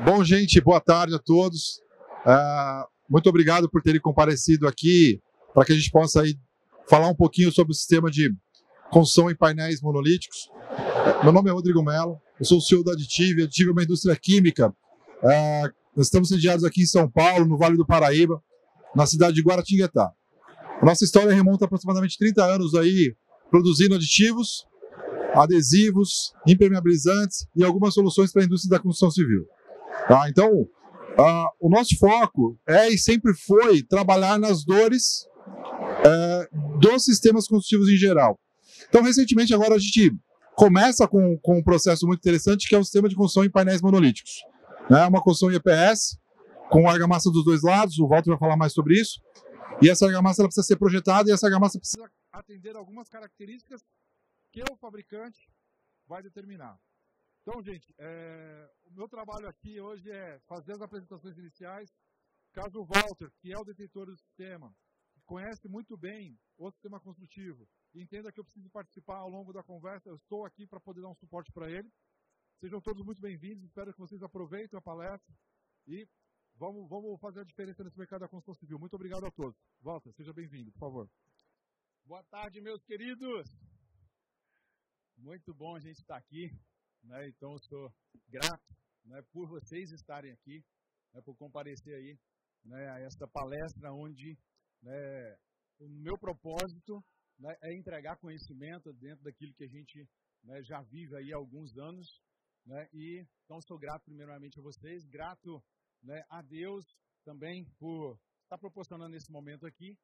Bom, gente, boa tarde a todos. Muito obrigado por terem comparecido aqui para que a gente possa aí falar um pouquinho sobre o sistema de construção em painéis monolíticos. Meu nome é Rodrigo Mello, eu sou o CEO da Additive. A Additive é uma indústria química. Nós estamos sediados aqui em São Paulo, no Vale do Paraíba, na cidade de Guaratinguetá. A nossa história remonta a aproximadamente 30 anos aí, produzindo aditivos, adesivos, impermeabilizantes e algumas soluções para a indústria da construção civil. Então, o nosso foco é e sempre foi trabalhar nas dores dos sistemas construtivos em geral. Então, recentemente, agora a gente começa com um processo muito interessante, que é o sistema de construção em painéis monolíticos. Uma construção em EPS, com argamassa dos dois lados, o Walter vai falar mais sobre isso. E essa argamassa ela precisa ser projetada e essa argamassa precisa atender algumas características que o fabricante vai determinar. Então, gente, o meu trabalho aqui hoje é fazer as apresentações iniciais. Caso o Walter, que é o detentor do sistema, conhece muito bem o sistema construtivo e entenda que eu preciso participar ao longo da conversa, eu estou aqui para poder dar um suporte para ele. Sejam todos muito bem-vindos, espero que vocês aproveitem a palestra e vamos fazer a diferença nesse mercado da construção civil. Muito obrigado a todos. Walter, seja bem-vindo, por favor. Boa tarde, meus queridos. Muito bom a gente estar aqui. Então, eu sou grato por vocês estarem aqui, por comparecer aí a essa palestra onde o meu propósito é entregar conhecimento dentro daquilo que a gente já vive aí há alguns anos. E então, sou grato primeiramente a vocês, grato a Deus também por estar proporcionando esse momento aqui,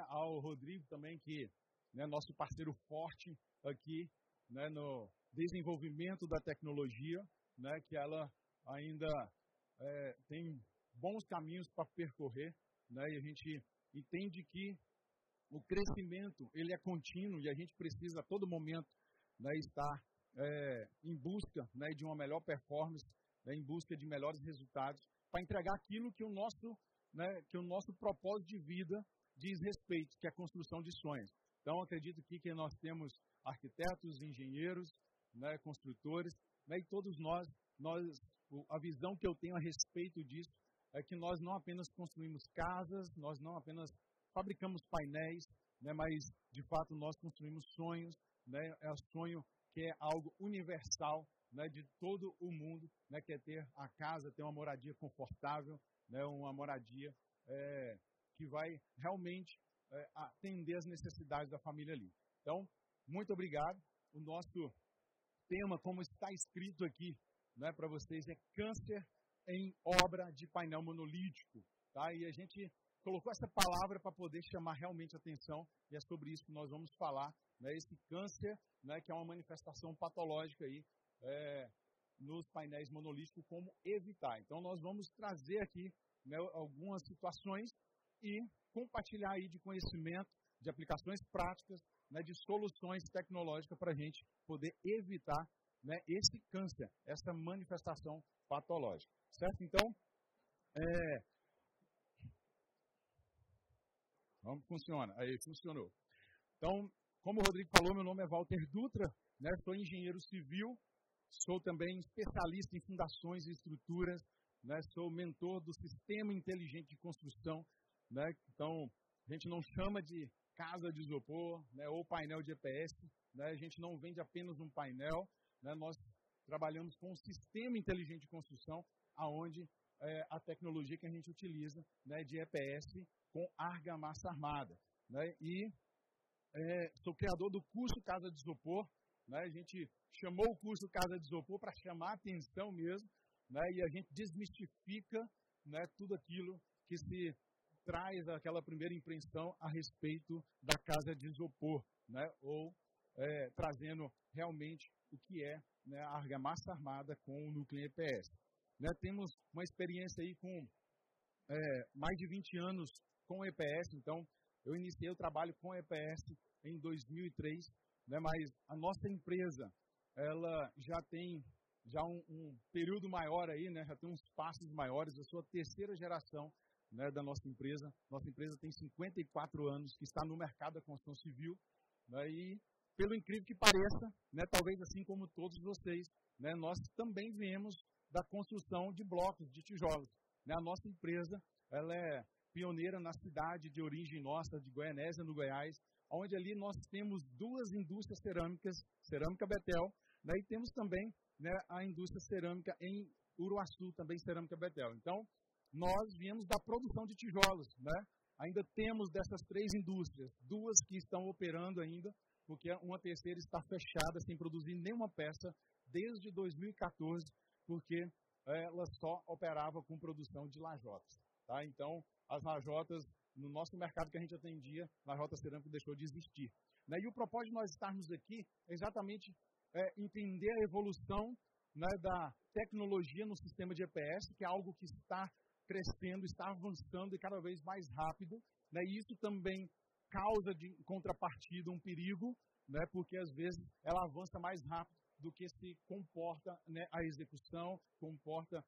ao Rodrigo também, que é nosso parceiro forte aqui no desenvolvimento da tecnologia, que ela ainda tem bons caminhos para percorrer, e a gente entende que o crescimento ele é contínuo e a gente precisa a todo momento estar em busca de uma melhor performance, em busca de melhores resultados, para entregar aquilo que o nosso propósito de vida diz respeito, que é a construção de sonhos. Então, acredito que nós temos arquitetos, engenheiros, construtores, e todos nós, a visão que eu tenho a respeito disso é que nós não apenas construímos casas, nós não apenas fabricamos painéis, mas, de fato, nós construímos sonhos, é um sonho que é algo universal, de todo o mundo, que é ter a casa, ter uma moradia confortável, uma moradia que vai realmente atender as necessidades da família ali. Então, muito obrigado. O nosso tema, como está escrito aqui para vocês, é câncer em obra de painel monolítico. Tá? E a gente colocou essa palavra para poder chamar realmente a atenção, e é sobre isso que nós vamos falar. Esse câncer, que é uma manifestação patológica aí, nos painéis monolíticos, como evitar. Então, nós vamos trazer aqui algumas situações e compartilhar aí de conhecimento, de aplicações práticas, de soluções tecnológicas para a gente poder evitar esse câncer, essa manifestação patológica. Certo? Então, como funciona? Aí, funcionou. Então, como o Rodrigo falou, meu nome é Walter Dutra, sou engenheiro civil, sou também especialista em fundações e estruturas, sou mentor do Sistema Inteligente de Construção. Então, a gente não chama de casa de isopor ou painel de EPS, a gente não vende apenas um painel, nós trabalhamos com um sistema inteligente de construção, onde a tecnologia que a gente utiliza de EPS com argamassa armada. E sou criador do curso Casa de Isopor, a gente chamou o curso Casa de Isopor para chamar a atenção mesmo, e a gente desmistifica tudo aquilo que se traz aquela primeira impressão a respeito da casa de isopor, ou trazendo realmente o que é a argamassa armada com o núcleo em EPS. Temos uma experiência aí com mais de 20 anos com EPS, então eu iniciei o trabalho com EPS em 2003, mas a nossa empresa ela já tem um período maior aí, já tem uns passos maiores. Eu sou a terceira geração da nossa empresa. Nossa empresa tem 54 anos que está no mercado da construção civil, e pelo incrível que pareça, talvez assim como todos vocês, nós também viemos da construção de blocos, de tijolos. A nossa empresa ela é pioneira na cidade de origem nossa, de Goianésia, no Goiás, onde ali nós temos 2 indústrias cerâmicas, Cerâmica Betel, e temos também a indústria cerâmica em Uruaçu, também Cerâmica Betel. Então, nós viemos da produção de tijolos. Ainda temos dessas 3 indústrias, 2 que estão operando ainda, porque uma terceira está fechada, sem produzir nenhuma peça, desde 2014, porque ela só operava com produção de lajotas. Então, as lajotas, no nosso mercado que a gente atendia, lajota cerâmica deixou de existir. E o propósito de nós estarmos aqui é exatamente entender a evolução da tecnologia no sistema de EPS, que é algo que está crescendo, está avançando e cada vez mais rápido. E isso também causa de contrapartida um perigo, porque às vezes ela avança mais rápido do que se comporta a execução, comporta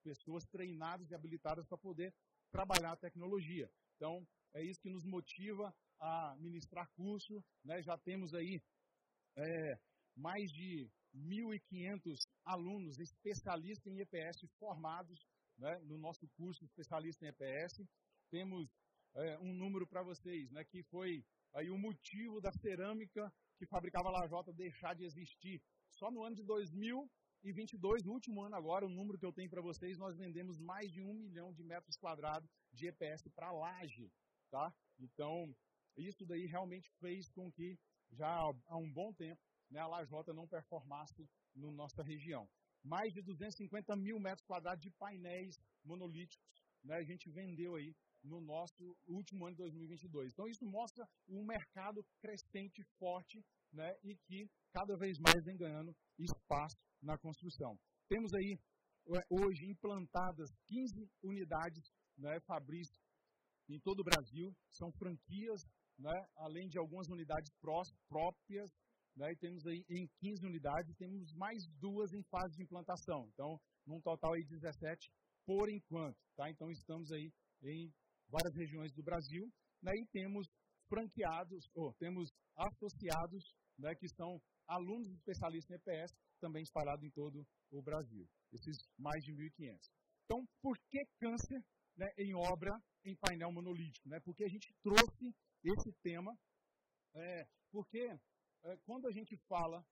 pessoas treinadas e habilitadas para poder trabalhar a tecnologia. Então, é isso que nos motiva a ministrar curso. Já temos aí mais de 1.500 alunos especialistas em EPS formados no nosso curso especialista em EPS. Temos um número para vocês, que foi aí o motivo da cerâmica que fabricava lajota deixar de existir. Só no ano de 2022, no último ano agora, o número que eu tenho para vocês, nós vendemos mais de 1 milhão de metros quadrados de EPS para laje. Então, isso daí realmente fez com que, já há um bom tempo, a lajota não performasse na nossa região. Mais de 250 mil metros quadrados de painéis monolíticos, a gente vendeu aí no nosso último ano de 2022. Então, isso mostra um mercado crescente, forte, e que cada vez mais vem ganhando espaço na construção. Temos aí, hoje, implantadas 15 unidades Fabris em todo o Brasil. São franquias, além de algumas unidades próprias. E temos aí em 15 unidades, temos mais 2 em fase de implantação. Então, num total aí 17 por enquanto. Então, estamos aí em várias regiões do Brasil. E temos franqueados, temos associados, que são alunos especialistas em EPS, também espalhados em todo o Brasil. Esses mais de 1.500. Então, por que câncer em obra em painel monolítico? Porque a gente trouxe esse tema, porque quando a gente fala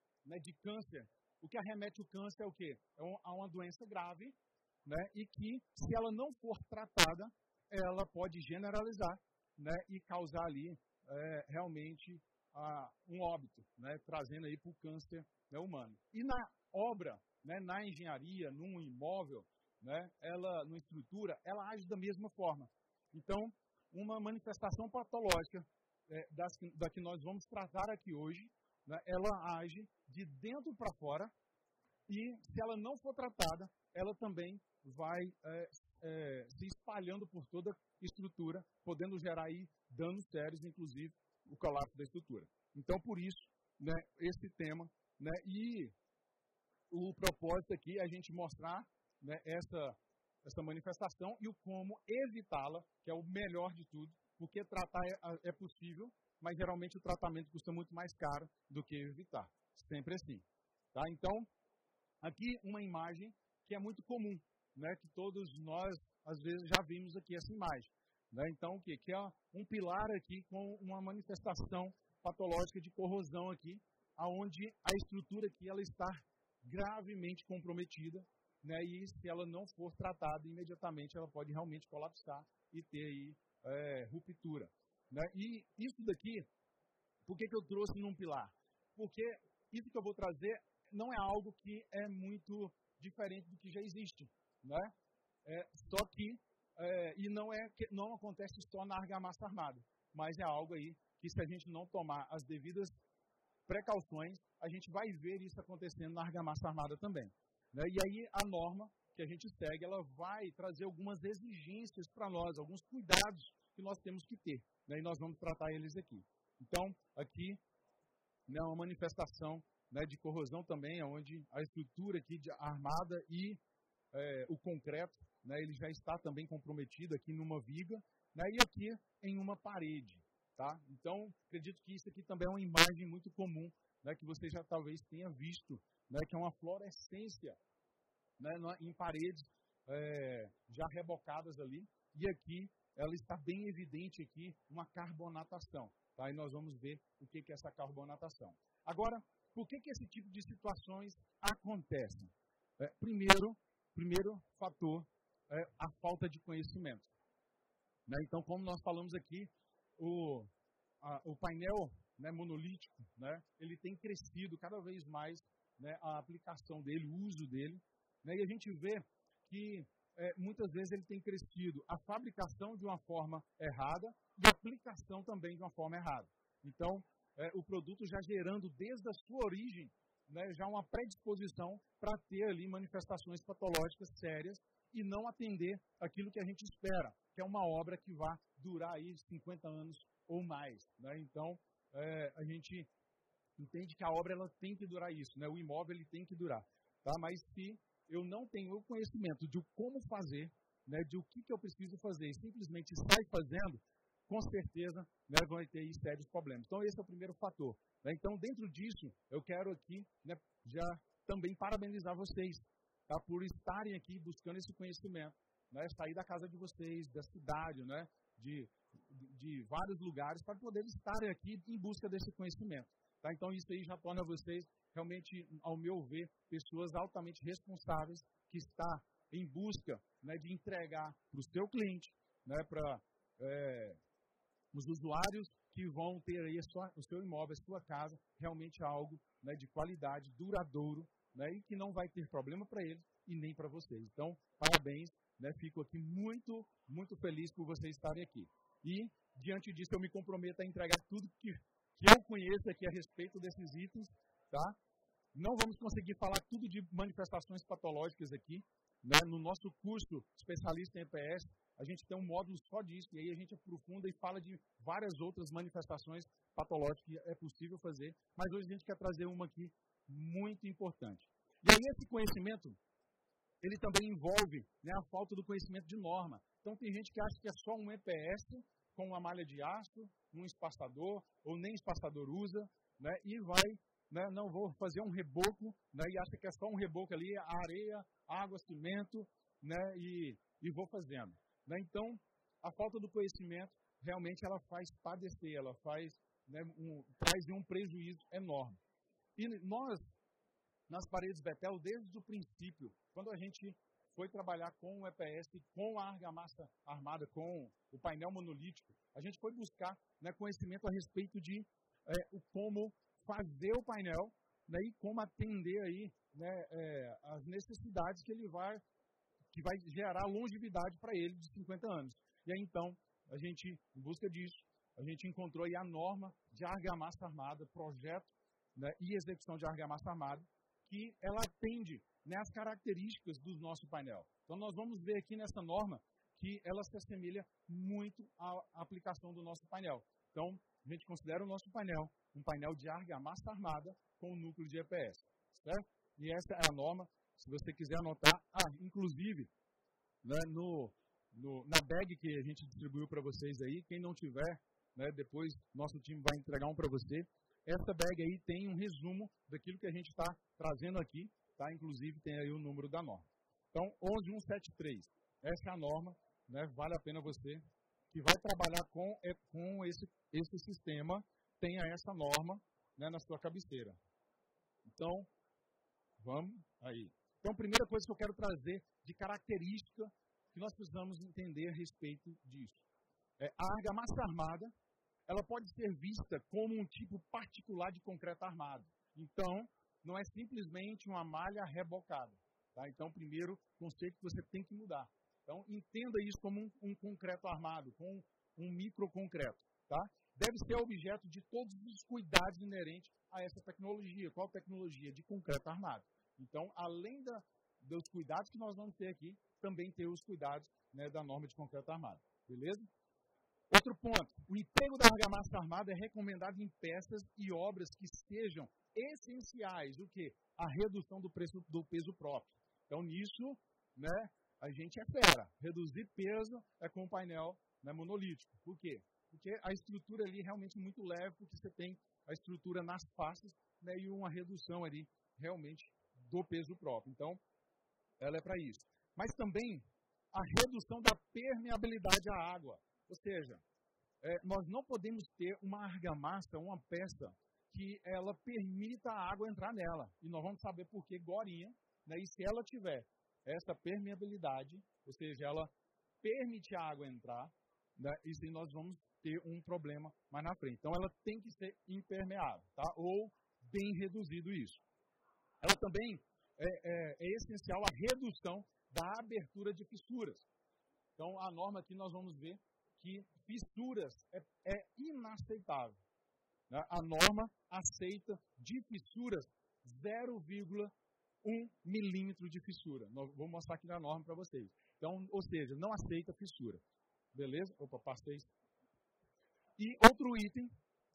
de câncer, o que arremete o câncer é o quê? É uma doença grave, e que, se ela não for tratada, ela pode generalizar e causar ali realmente um óbito, trazendo aí para o câncer humano. E na obra, na engenharia, num imóvel, ela, numa estrutura, ela age da mesma forma. Então, uma manifestação patológica da que nós vamos tratar aqui hoje, ela age de dentro para fora e, se ela não for tratada, ela também vai se espalhando por toda a estrutura, podendo gerar aí danos sérios, inclusive o colapso da estrutura. Então, por isso, esse tema, e o propósito aqui é a gente mostrar essa manifestação e o como evitá-la, que é o melhor de tudo, porque tratar é possível, mas geralmente o tratamento custa muito mais caro do que evitar. Sempre assim. Então, aqui uma imagem que é muito comum, que todos nós, às vezes, já vimos aqui essa imagem. Então, o quê? Que é um pilar aqui com uma manifestação patológica de corrosão aqui, onde a estrutura aqui ela está gravemente comprometida, e se ela não for tratada imediatamente, ela pode realmente colapsar e ter aí ruptura. E isso daqui, por que eu trouxe num pilar? Porque isso que eu vou trazer não é algo que é muito diferente do que já existe. Só que, e não acontece só na argamassa armada, mas é algo aí que, se a gente não tomar as devidas precauções, a gente vai ver isso acontecendo na argamassa armada também. E aí a norma que a gente segue, ela vai trazer algumas exigências para nós, alguns cuidados que nós temos que ter, e nós vamos tratar eles aqui. Então, aqui, uma manifestação de corrosão também, onde a estrutura aqui armada e o concreto, ele já está também comprometido aqui numa viga, e aqui em uma parede. Então, acredito que isso aqui também é uma imagem muito comum, que você já talvez tenha visto, que é uma fluorescência né, em paredes já rebocadas ali, e aqui ela está bem evidente aqui uma carbonatação. Tá? E nós vamos ver o que é essa carbonatação. Agora, por que esse tipo de situações acontecem? Primeiro fator é a falta de conhecimento. Né? Então, como nós falamos aqui, o painel, né, monolítico, né, ele tem crescido cada vez mais, né, a aplicação dele, o uso dele, né, e a gente vê que muitas vezes ele tem crescido a fabricação de uma forma errada e a aplicação também de uma forma errada. Então, o produto já gerando desde a sua origem, né, já uma predisposição para ter ali manifestações patológicas sérias e não atender aquilo que a gente espera, que é uma obra que vai durar aí 50 anos ou mais. Né? Então, a gente entende que a obra ela tem que durar isso, né? O imóvel ele tem que durar. Tá? Mas se eu não tenho o conhecimento de como fazer, né, de o que eu preciso fazer, e simplesmente sai fazendo, com certeza, né, vai ter aí sérios problemas. Então, esse é o primeiro fator. Né? Então, dentro disso, eu quero aqui, né, já também parabenizar vocês, tá, por estarem aqui buscando esse conhecimento, né, sair da casa de vocês, da cidade, né, de vários lugares, para poder estarem aqui em busca desse conhecimento. Tá? Então, isso aí já torna vocês, realmente, ao meu ver, pessoas altamente responsáveis, que está em busca, né, de entregar para o seu cliente, né, para os usuários que vão ter aí o seu imóvel, a sua casa, realmente algo, né, de qualidade, duradouro, né, e que não vai ter problema para eles e nem para vocês. Então, parabéns, né, fico aqui muito, muito feliz por vocês estarem aqui. E, diante disso, eu me comprometo a entregar tudo que eu conheço aqui a respeito desses itens, tá? Não vamos conseguir falar tudo de manifestações patológicas aqui, né? No nosso curso especialista em EPS, a gente tem um módulo só disso, e aí a gente aprofunda e fala de várias outras manifestações patológicas que é possível fazer, mas hoje a gente quer trazer uma aqui muito importante. E aí esse conhecimento, ele também envolve, né, a falta do conhecimento de norma. Então tem gente que acha que é só um EPS com uma malha de aço, um espaçador, ou nem espaçador usa, né, e vai, né, não vou fazer um reboco, né, e acha que é só um reboco ali, areia, água, cimento, né, e vou fazendo. Né? Então, a falta do conhecimento, realmente ela faz padecer, ela faz, né, traz um prejuízo enorme. E nós, nas paredes Betel, desde o princípio, quando a gente foi trabalhar com o EPS, com a argamassa armada, com o painel monolítico, a gente foi buscar, né, conhecimento a respeito de como fazer o painel, né, e como atender aí, né, as necessidades que que vai gerar longevidade para ele de 50 anos. E aí, então, a gente, em busca disso, a gente encontrou aí a norma de argamassa armada, projeto, né, e execução de argamassa armada, que ela atende, né, as características do nosso painel. Então, nós vamos ver aqui nessa norma que ela se assemelha muito à aplicação do nosso painel. Então, a gente considera o nosso painel um painel de argamassa armada com núcleo de EPS. Certo? E essa é a norma, se você quiser anotar. Inclusive, né, na bag que a gente distribuiu para vocês aí, quem não tiver, né, depois nosso time vai entregar um para você. Essa bag aí tem um resumo daquilo que a gente está trazendo aqui, tá? Inclusive tem aí o número da norma. Então, 11173, essa é a norma, né? Vale a pena você que vai trabalhar com esse sistema, tenha essa norma, né, na sua cabeceira. Então, vamos aí. Então, a primeira coisa que eu quero trazer de característica que nós precisamos entender a respeito disso. A argamassa armada, ela pode ser vista como um tipo particular de concreto armado. Então, não é simplesmente uma malha rebocada. Tá? Então, primeiro conceito que você tem que mudar. Então, entenda isso como um concreto armado, com um microconcreto. Tá? Deve ser objeto de todos os cuidados inerentes a essa tecnologia. Qual tecnologia? De concreto armado. Então, além dos cuidados que nós vamos ter aqui, também ter os cuidados, né, da norma de concreto armado. Beleza? Outro ponto, o emprego da argamassa armada é recomendado em peças e obras que sejam essenciais, o quê? A redução do peso próprio. Então, nisso, né, a gente é fera. Reduzir peso é com o painel, né, monolítico. Por quê? Porque a estrutura ali é realmente muito leve, porque você tem a estrutura nas faces, né, e uma redução ali realmente do peso próprio. Então, ela é para isso. Mas também a redução da permeabilidade à água. Ou seja, nós não podemos ter uma argamassa, uma peça, que ela permita a água entrar nela. E nós vamos saber por que agorinha, né? E se ela tiver essa permeabilidade, ou seja, ela permite a água entrar, né? E se nós vamos ter um problema mais na frente. Então, ela tem que ser impermeável, tá? Ou bem reduzido isso. Ela também é essencial a redução da abertura de fissuras. Então, a norma aqui nós vamos ver que fissuras é inaceitável. Né? A norma aceita de fissuras 0,1 milímetro de fissura. Vou mostrar aqui na norma para vocês. Então, ou seja, não aceita fissura. Beleza? Opa, passei. E outro item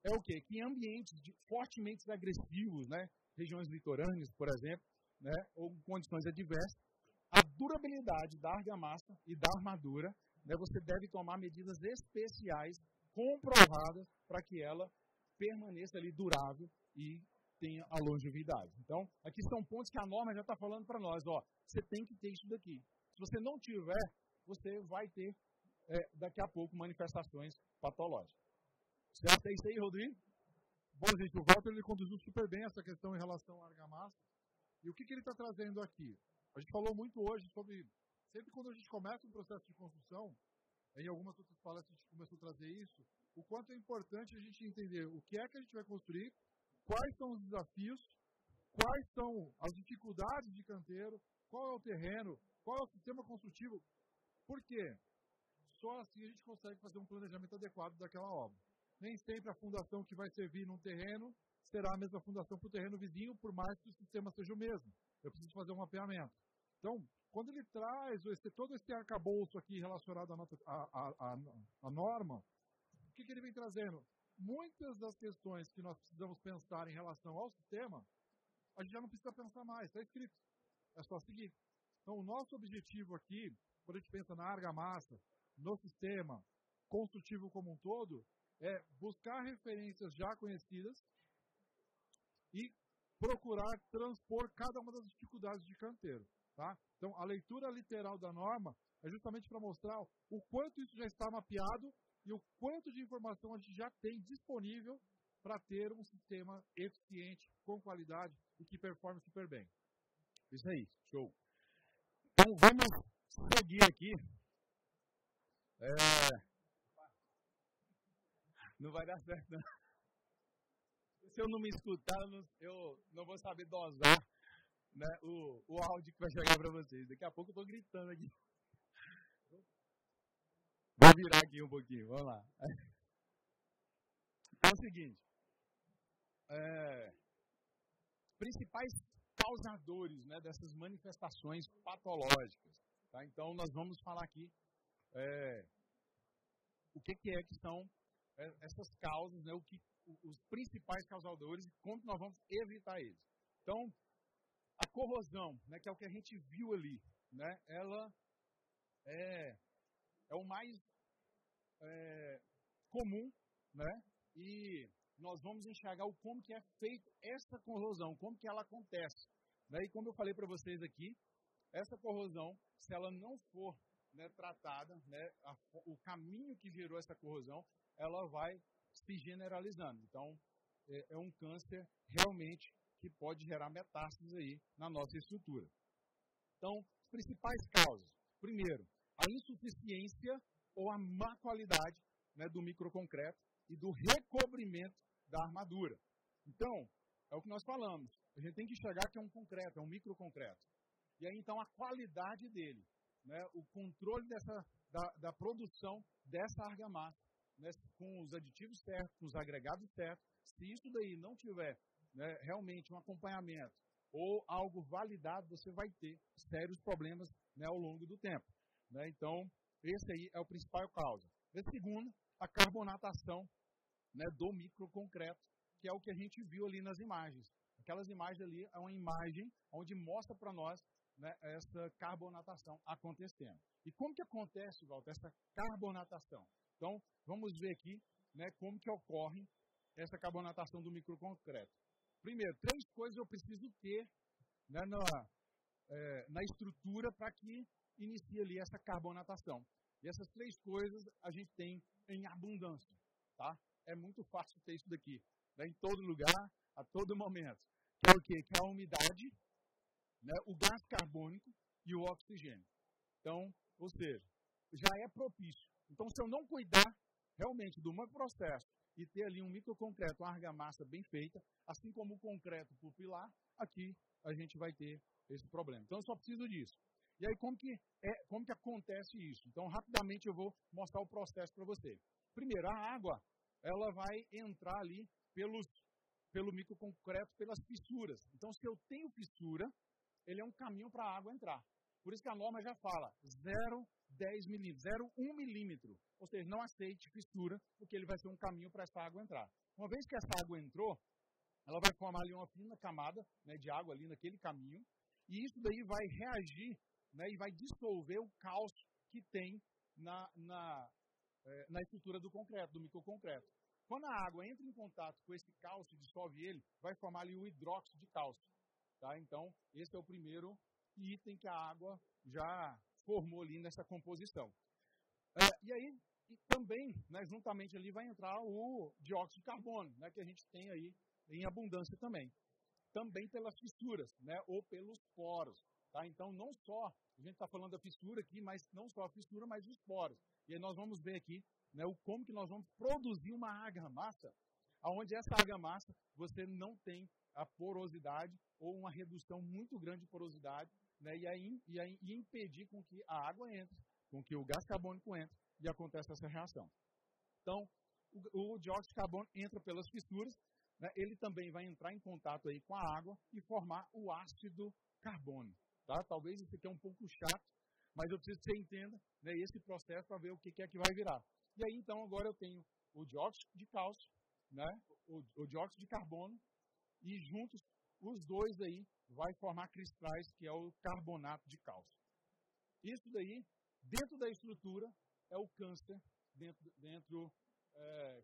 é o quê? Que em ambientes fortemente agressivos, né? Regiões litorâneas, por exemplo, né? Ou condições adversas, a durabilidade da argamassa e da armadura, né? Você deve tomar medidas especiais, comprovadas, para que ela permaneça ali durável e tenha a longevidade. Então, aqui são pontos que a norma já está falando para nós. Ó, você tem que ter isso daqui. Se você não tiver, você vai ter, daqui a pouco, manifestações patológicas. Certo? É isso aí, Rodrigo? Bom, gente, o Walter ele conduziu super bem essa questão em relação à argamassa. E o que ele está trazendo aqui? A gente falou muito hoje sobre, sempre quando a gente começa um processo de construção, em algumas outras palestras a gente começou a trazer isso, o quanto é importante a gente entender o que é que a gente vai construir, quais são os desafios, quais são as dificuldades de canteiro, qual é o terreno, qual é o sistema construtivo. Por quê? Só assim a gente consegue fazer um planejamento adequado daquela obra. Nem sempre a fundação que vai servir num terreno será a mesma fundação para o terreno vizinho, por mais que o sistema seja o mesmo. Eu preciso fazer um mapeamento. Então, quando ele traz todo esse arcabouço aqui relacionado à norma, o que ele vem trazendo? Muitas das questões que nós precisamos pensar em relação ao sistema, a gente já não precisa pensar mais, está escrito. É só seguir. Então, o nosso objetivo aqui, quando a gente pensa na argamassa, no sistema construtivo como um todo, é buscar referências já conhecidas e procurar transpor cada uma das dificuldades de canteiro. Tá? Então, a leitura literal da norma é justamente para mostrar o quanto isso já está mapeado e o quanto de informação a gente já tem disponível para ter um sistema eficiente, com qualidade e que performe super bem. Isso aí, show. Então, vamos seguir aqui. Não vai dar certo, não. Se eu não me escutar, eu não vou saber dosar, né, o áudio que vai chegar para vocês. Daqui a pouco eu estou gritando aqui. Vou virar aqui um pouquinho, vamos lá. É o seguinte. Principais causadores, né, dessas manifestações patológicas. Tá? Então, nós vamos falar aqui o que são essas causas, né, os principais causadores e como nós vamos evitar eles. Então, a corrosão, né, que é o que a gente viu ali, né, ela é o mais comum, né, e nós vamos enxergar como que é feita essa corrosão, como que ela acontece. Né, e como eu falei para vocês aqui, essa corrosão, se ela não for, né, tratada, né, o caminho que gerou essa corrosão, ela vai se generalizando. Então, é um câncer realmente que pode gerar metástases aí na nossa estrutura. Então, as principais causas. Primeiro, a insuficiência ou a má qualidade, né, do microconcreto e do recobrimento da armadura. Então, é o que nós falamos. A gente tem que enxergar que é um concreto, é um microconcreto. E aí, então, a qualidade dele, né, o controle da produção dessa argamassa, né, com os aditivos certos, com os agregados certos. Se isso daí não tiver, né, realmente um acompanhamento ou algo validado, você vai ter sérios problemas, né, ao longo do tempo. Né? Então, esse aí é o principal causa. E segundo, a carbonatação, né, do microconcreto, que é o que a gente viu ali nas imagens. Aquelas imagens ali é uma imagem onde mostra para nós, né, essa carbonatação acontecendo. E como que acontece, Walter, essa carbonatação? Então, vamos ver aqui, né, como que ocorre essa carbonatação do microconcreto. Primeiro, 3 coisas eu preciso ter, né, na estrutura para que inicie ali essa carbonatação. E essas três coisas a gente tem em abundância, tá? É muito fácil ter isso daqui, né? Em todo lugar, a todo momento. Que é o quê? Que é a umidade, né? O gás carbônico e o oxigênio. Então, ou seja, já é propício. Então, se eu não cuidar realmente do meu processo e ter ali um microconcreto, uma argamassa bem feita, assim como o concreto por pilar, aqui a gente vai ter esse problema. Então, eu só preciso disso. E aí, como que acontece isso? Então, rapidamente eu vou mostrar o processo para você. Primeiro, a água, ela vai entrar ali pelo microconcreto, pelas fissuras. Então, se eu tenho fissura, ele é um caminho para a água entrar. Por isso que a norma já fala 0,10 milímetros, 0,1 milímetro. Ou seja, não aceite fissura, porque ele vai ser um caminho para essa água entrar. Uma vez que essa água entrou, ela vai formar ali uma fina camada, né, de água ali naquele caminho, e isso daí vai reagir, né, e vai dissolver o cálcio que tem na estrutura do concreto, do microconcreto. Quando a água entra em contato com esse cálcio, dissolve ele, vai formar ali o hidróxido de cálcio. Tá? Então, esse é o primeiro item que a água já formou ali nessa composição. E aí, também, né, juntamente ali, vai entrar o dióxido de carbono, né, que a gente tem aí em abundância também. Também pelas fissuras, né, ou pelos poros. Tá? Então, não só, a gente está falando da fissura aqui, mas não só a fissura, mas os poros. E aí nós vamos ver aqui, né, como que nós vamos produzir uma argamassa, onde essa argamassa você não tem a porosidade ou uma redução muito grande de porosidade, né, e impedir com que a água entre, com que o gás carbônico entre e aconteça essa reação. Então, o dióxido de carbono entra pelas fissuras, né, ele também vai entrar em contato aí com a água e formar o ácido carbônico. Tá? Talvez isso aqui é um pouco chato, mas eu preciso que você entenda, né, esse processo para ver o que é que vai virar. E aí, então, agora eu tenho o dióxido de cálcio, né, o dióxido de carbono, e juntos, os dois aí, vai formar cristais, que é o carbonato de cálcio. Isso daí, dentro da estrutura, é o câncer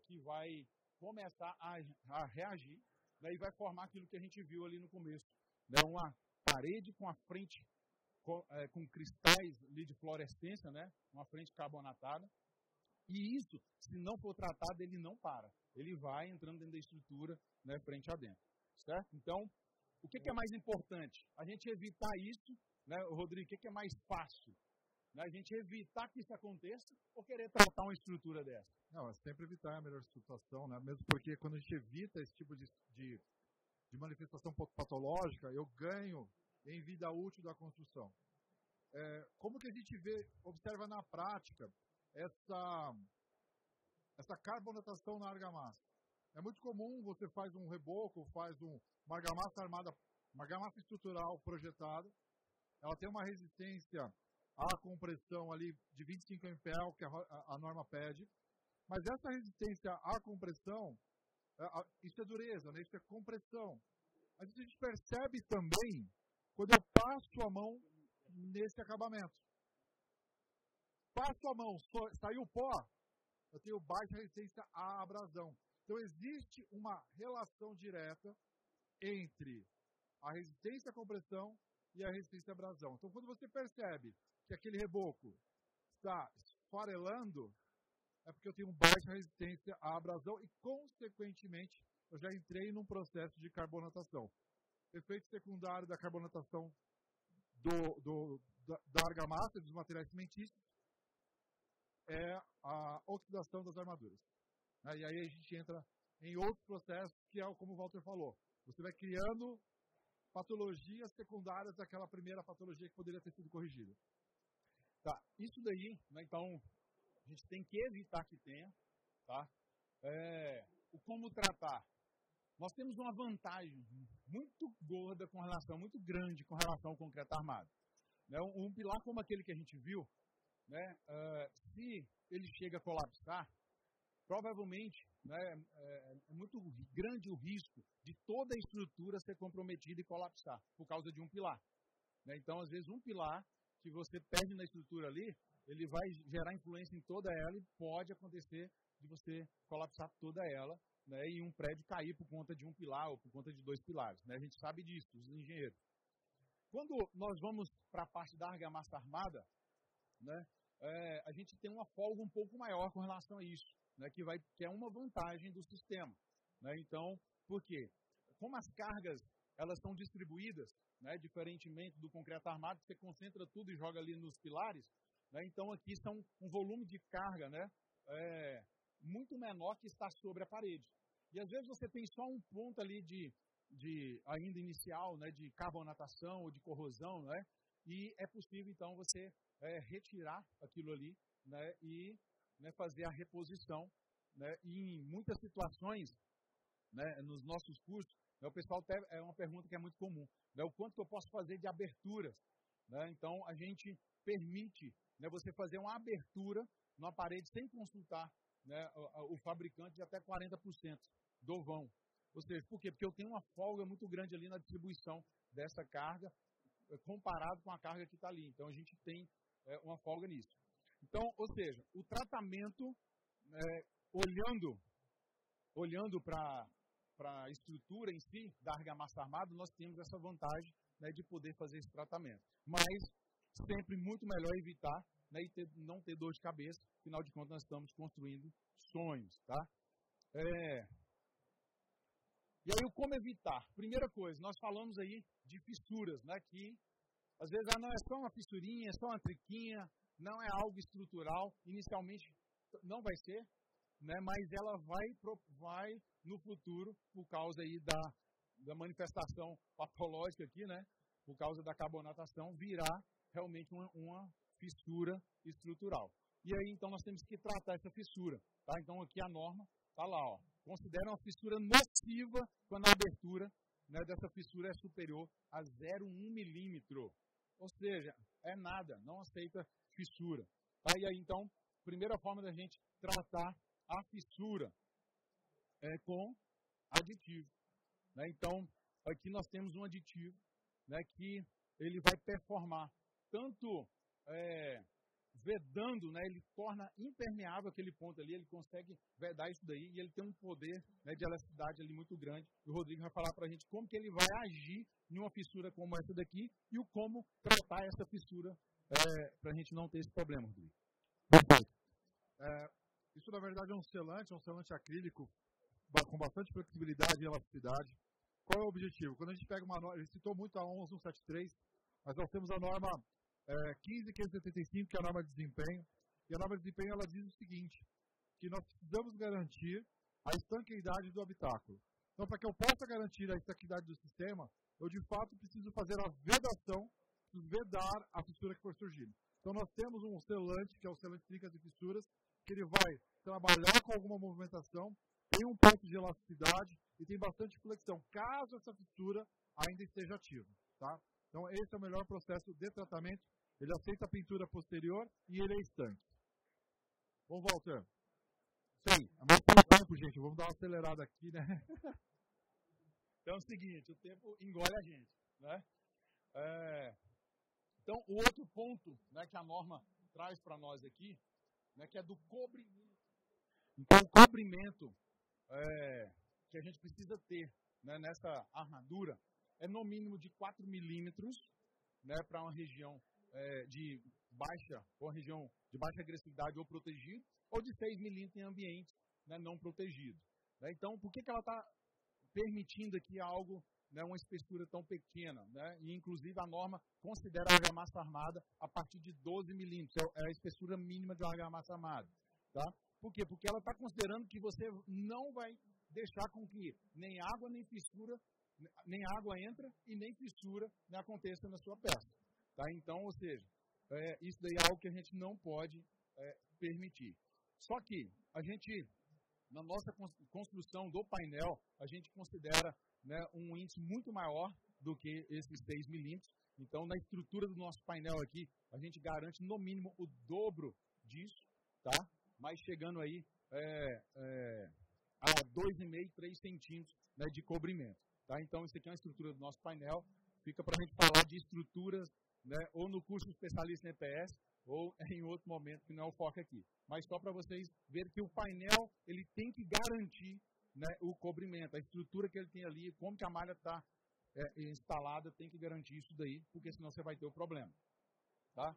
que vai começar a reagir, né, e vai formar aquilo que a gente viu ali no começo. Né, uma parede com a frente com cristais ali de fluorescência, né, uma frente carbonatada. E isso, se não for tratado, ele não para. Ele vai entrando dentro da estrutura, né, frente a dentro. Certo? Então, o que é mais importante? A gente evitar isso, né, Rodrigo, o que é mais fácil? Né, a gente evitar que isso aconteça ou querer tratar uma estrutura dessa? Não, é sempre evitar a melhor situação, né? Mesmo porque quando a gente evita esse tipo de manifestação patológica, eu ganho em vida útil da construção. Como que a gente observa na prática essa carbonatação na argamassa? É muito comum, você faz um reboco, faz uma argamassa armada, uma argamassa estrutural projetada, ela tem uma resistência à compressão ali de 25 MPa, que a norma pede, mas essa resistência à compressão, isso é dureza, né? Isso é compressão. Mas a gente percebe também quando eu passo a mão nesse acabamento. Passo a mão, saiu pó, eu tenho baixa resistência à abrasão. Então, existe uma relação direta entre a resistência à compressão e a resistência à abrasão. Então, quando você percebe que aquele reboco está esfarelando, é porque eu tenho baixa resistência à abrasão e, consequentemente, eu já entrei num processo de carbonatação. Efeito secundário da carbonatação da argamassa, dos materiais cimentícios, é a oxidação das armaduras. E aí a gente entra em outros processos, que é como o Walter falou. Você vai criando patologias secundárias daquela primeira patologia que poderia ter sido corrigida. Tá, isso daí, né, então, a gente tem que evitar que tenha. Tá? O como tratar? Nós temos uma vantagem muito gorda muito grande com relação ao concreto armado. Né, um pilar como aquele que a gente viu, né, se ele chega a colapsar, provavelmente, né, é muito grande o risco de toda a estrutura ser comprometida e colapsar por causa de um pilar. Né? Então, às vezes, um pilar que você perde na estrutura ali, ele vai gerar influência em toda ela e pode acontecer de você colapsar toda ela, né, e um prédio cair por conta de um pilar ou por conta de dois pilares. Né? A gente sabe disso, os engenheiros. Quando nós vamos para a parte da argamassa armada, né, a gente tem uma folga um pouco maior com relação a isso, né, que é uma vantagem do sistema. Né? Então, por quê? Como as cargas elas são distribuídas, né, diferentemente do concreto armado, que você concentra tudo e joga ali nos pilares, né, então aqui são um volume de carga, né, muito menor que está sobre a parede. E às vezes você tem só um ponto ali de ainda inicial, né, de carbonatação ou de corrosão, né, e é possível então você retirar aquilo ali, né, e, né, fazer a reposição, né, e em muitas situações, né, nos nossos cursos, né, o pessoal é uma pergunta que é muito comum, né, o quanto que eu posso fazer de aberturas, né? Então a gente permite, né, você fazer uma abertura numa parede sem consultar, né, o fabricante de até 40% do vão. Ou seja, por quê? Porque eu tenho uma folga muito grande ali na distribuição dessa carga, comparado com a carga que está ali. Então, a gente tem uma folga nisso. Então, ou seja, o tratamento, olhando para a estrutura em si da argamassa armada, nós temos essa vantagem, né, de poder fazer esse tratamento. Mas, sempre muito melhor evitar, né, e não ter dor de cabeça. Afinal de contas, nós estamos construindo sonhos, tá? E aí, como evitar? Primeira coisa, nós falamos aí de fissuras, né, que às vezes não é só uma fissurinha, é só uma triquinha, não é algo estrutural, inicialmente não vai ser, né, mas ela vai no futuro, por causa aí da manifestação patológica aqui, né, por causa da carbonatação, virar realmente uma fissura estrutural. E aí, então, nós temos que tratar essa fissura, tá? Então, aqui a norma está lá, ó. Considera uma fissura nociva quando a abertura, né, dessa fissura é superior a 0,1 milímetro. Ou seja, é nada, não aceita fissura. Tá? E aí, então, primeira forma da gente tratar a fissura é com aditivo. Né? Então, aqui nós temos um aditivo, né, que ele vai performar tanto vedando, né, ele torna impermeável aquele ponto ali, ele consegue vedar isso daí e ele tem um poder, né, de elasticidade ali muito grande. O Rodrigo vai falar para a gente como que ele vai agir em uma fissura como essa daqui e o como tratar essa fissura para a gente não ter esse problema, Rodrigo. Perfeito. Isso, na verdade, é um selante acrílico com bastante flexibilidade e elasticidade. Qual é o objetivo? Quando a gente pega uma norma, ele citou muito a 11173, mas nós temos a norma 15575, que é a norma de desempenho. E a norma de desempenho ela diz o seguinte, que nós precisamos garantir a estanqueidade do habitáculo. Então, para que eu possa garantir a estanqueidade do sistema, eu de fato preciso fazer a vedação, preciso vedar a fissura que for surgindo. Então, nós temos um selante, que é o selante Trincas e Fissuras, que ele vai trabalhar com alguma movimentação, tem um ponto de elasticidade e tem bastante flexão, caso essa fissura ainda esteja ativa. Tá? Então, esse é o melhor processo de tratamento. Ele aceita a pintura posterior e ele é estanque. Vamos, Walter. Sim, é mais pelo tempo, gente. Vamos dar uma acelerada aqui, né? Então é o seguinte, o tempo engole a gente, né? Então, o outro ponto, né, que a norma traz para nós aqui, né, que é do cobrimento. Então, o cobrimento que a gente precisa ter, né, nessa armadura é no mínimo de 4 milímetros, né, para uma região de baixa agressividade ou protegido, ou de 6 milímetros em ambiente, né, não protegido. Né? Então, por que ela está permitindo aqui algo, né, uma espessura tão pequena? Né? E, inclusive, a norma considera a argamassa armada a partir de 12 milímetros, é a espessura mínima de uma argamassa armada. Tá? Por quê? Porque ela está considerando que você não vai deixar com que nem água, nem fissura, nem água entra e nem fissura, né, aconteça na sua peça. Tá? Então, ou seja, isso daí é algo que a gente não pode permitir. Só que a gente, na nossa construção do painel, a gente considera, né, um índice muito maior do que esses 6 milímetros. Então, na estrutura do nosso painel aqui, a gente garante no mínimo o dobro disso, tá? Mas chegando aí a 2,5, 3 centímetros, né, de cobrimento. Tá? Então, isso aqui é uma estrutura do nosso painel. Fica para a gente falar de estruturas, né, ou no curso especialista em EPS, ou em outro momento, que não é o foco aqui. Mas só para vocês verem que o painel ele tem que garantir, né, o cobrimento, a estrutura que ele tem ali, como que a malha está instalada tem que garantir isso daí, porque senão você vai ter o problema. Tá?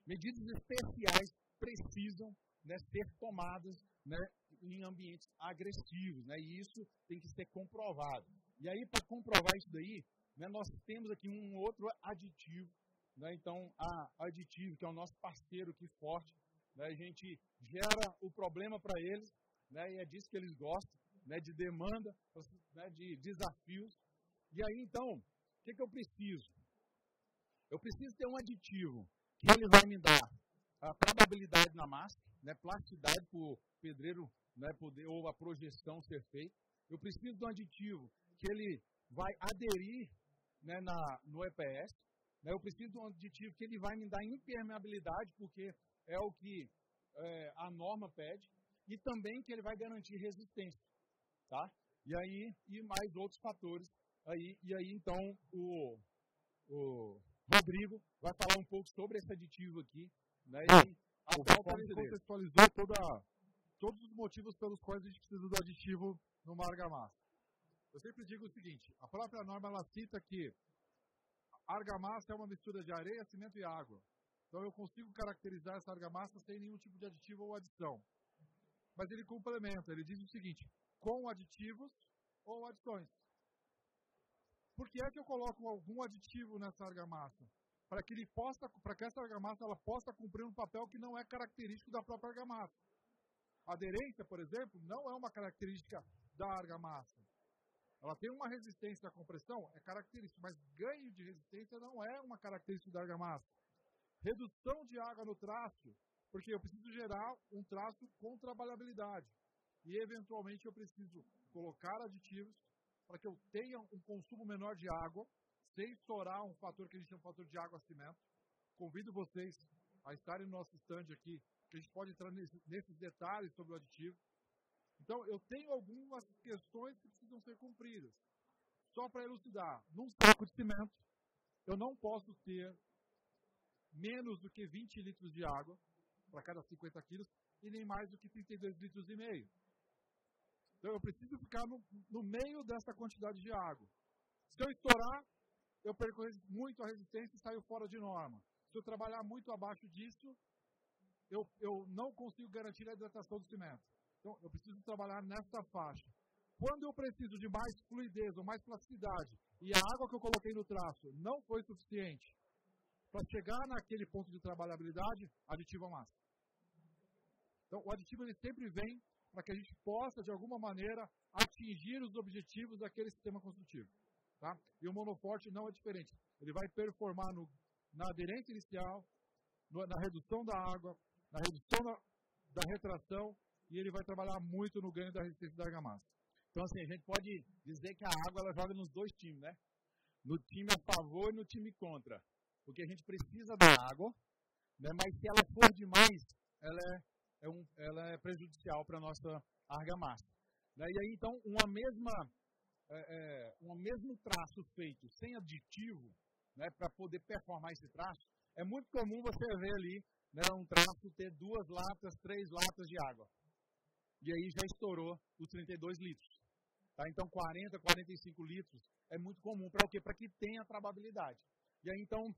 Medidas especiais precisam, né, ser tomadas, né, em ambientes agressivos, né, e isso tem que ser comprovado. E aí, para comprovar isso daí, né, nós temos aqui um outro aditivo, né, então, a aditivo, que é o nosso parceiro aqui forte, né, a gente gera o problema para eles, né, e é disso que eles gostam, né, de demanda, né, de desafios. E aí, então, o que eu preciso? Eu preciso ter um aditivo que ele vai me dar a probabilidade na massa, né, plasticidade para o pedreiro, né, poder, ou a projeção ser feita. Eu preciso de um aditivo que ele vai aderir, né, no EPS. Né, eu preciso de um aditivo que ele vai me dar impermeabilidade, porque é o que a norma pede, e também que ele vai garantir resistência. Tá? E aí, e mais outros fatores. E aí, então, o Rodrigo vai falar um pouco sobre esse aditivo aqui. Né, e o Walter contextualizou todos os motivos pelos quais a gente precisa do aditivo numa argamassa. Eu sempre digo o seguinte, a própria norma ela cita que a argamassa é uma mistura de areia, cimento e água. Então eu consigo caracterizar essa argamassa sem nenhum tipo de aditivo ou adição. Mas ele complementa, ele diz o seguinte, com aditivos ou adições. Por que é que eu coloco algum aditivo nessa argamassa? Para que essa argamassa ela possa cumprir um papel que não é característico da própria argamassa. A aderência, por exemplo, não é uma característica da argamassa. Ela tem uma resistência à compressão, é característica, mas ganho de resistência não é uma característica da argamassa. Redução de água no traço, porque eu preciso gerar um traço com trabalhabilidade. E, eventualmente, eu preciso colocar aditivos para que eu tenha um consumo menor de água, sem estourar um fator que a gente chama de fator de água-cimento. Convido vocês a estarem no nosso stand aqui, que a gente pode entrar nesses detalhes sobre o aditivo. Então, eu tenho algumas questões que precisam ser cumpridas. Só para elucidar, num saco de cimento, eu não posso ter menos do que 20 litros de água para cada 50 quilos e nem mais do que 32 litros e meio. Então, eu preciso ficar no meio dessa quantidade de água. Se eu estourar, eu perco muito a resistência e saio fora de norma. Se eu trabalhar muito abaixo disso, eu não consigo garantir a hidratação do cimento. Então, eu preciso trabalhar nessa faixa. Quando eu preciso de mais fluidez ou mais plasticidade e a água que eu coloquei no traço não foi suficiente para chegar naquele ponto de trabalhabilidade, aditivo a massa. Então, o aditivo ele sempre vem para que a gente possa, de alguma maneira, atingir os objetivos daquele sistema construtivo. Tá? E o monoforte não é diferente. Ele vai performar na aderência inicial, na redução da água, na redução da retração, e ele vai trabalhar muito no ganho da resistência da argamassa. Então, assim, a gente pode dizer que a água ela joga nos dois times, né? No time a favor e no time contra. Porque a gente precisa da água, né? Mas se ela for demais, ela é prejudicial para a nossa argamassa. Né? E aí, então, um mesmo traço feito sem aditivo, né, para poder performar esse traço, é muito comum você ver ali, né, um traço ter 2 latas, 3 latas de água. E aí já estourou os 32 litros. Tá? Então, 40, 45 litros é muito comum. Para o quê? Para que tenha trabalhabilidade. E aí, então,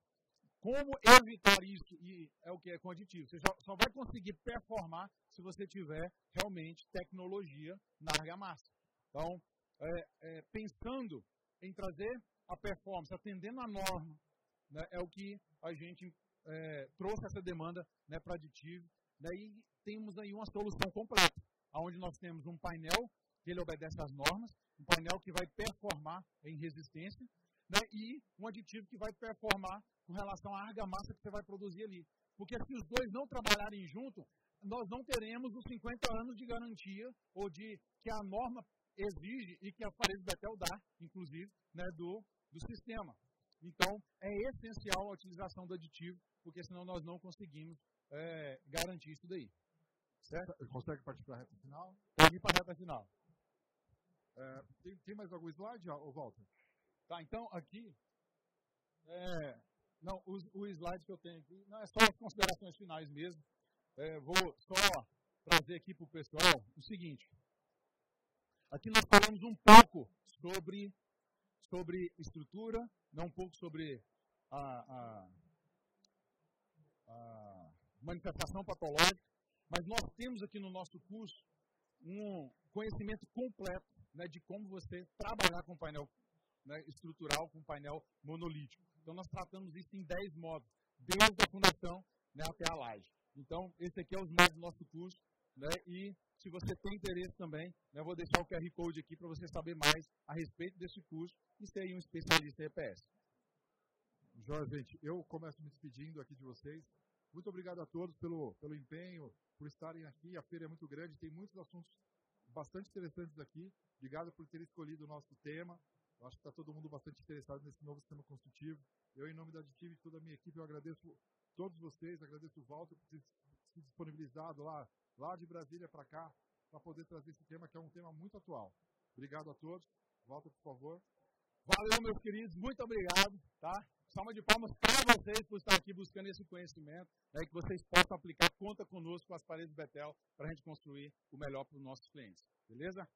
como evitar isso? E é o que é com aditivo. Você só vai conseguir performar se você tiver realmente tecnologia na argamassa. Então, pensando em trazer a performance, atendendo a norma, né, é o que a gente trouxe essa demanda, né, para aditivo. Daí temos aí uma solução completa, onde nós temos um painel que ele obedece às normas, um painel que vai performar em resistência, né, e um aditivo que vai performar com relação à argamassa que você vai produzir ali. Porque se os dois não trabalharem junto, nós não teremos os 50 anos de garantia ou de que a norma exige e que a Parede Betel dá, inclusive, né, do sistema. Então, é essencial a utilização do aditivo, porque senão nós não conseguimos garantir isso daí. Certo? Consegue partir para a reta final? Pode ir para a reta final. Tem mais algum slide, Walter? Tá, então aqui, não, o slide que eu tenho aqui, não é só as considerações finais mesmo. Vou só trazer aqui para o pessoal o seguinte. Aqui nós falamos um pouco sobre sobre estrutura, um pouco sobre a manifestação patológica, mas nós temos aqui no nosso curso um conhecimento completo, né, de como você trabalhar com painel, né, estrutural, com painel monolítico. Então, nós tratamos isso em 10 módulos, desde a fundação, né, até a laje. Então, esse aqui é os módulos do nosso curso, né, e se você tem interesse também, né, eu vou deixar o QR Code aqui para você saber mais a respeito desse curso e ser aí um especialista em EPS. Joia, gente, eu começo me despedindo aqui de vocês. Muito obrigado a todos pelo empenho, por estarem aqui. A feira é muito grande, tem muitos assuntos bastante interessantes aqui. Obrigado por ter escolhido o nosso tema. Eu acho que está todo mundo bastante interessado nesse novo sistema construtivo. Eu, em nome da Additive e toda a minha equipe, eu agradeço todos vocês, agradeço o Walter por ter se disponibilizado lá de Brasília para cá, para poder trazer esse tema, que é um tema muito atual. Obrigado a todos. Walter, por favor. Valeu, meus queridos. Muito obrigado. Tá? Salva de palmas para vocês por estar aqui buscando esse conhecimento, né, que vocês possam aplicar. Conta conosco com as paredes Betel para a gente construir o melhor para os nossos clientes. Beleza?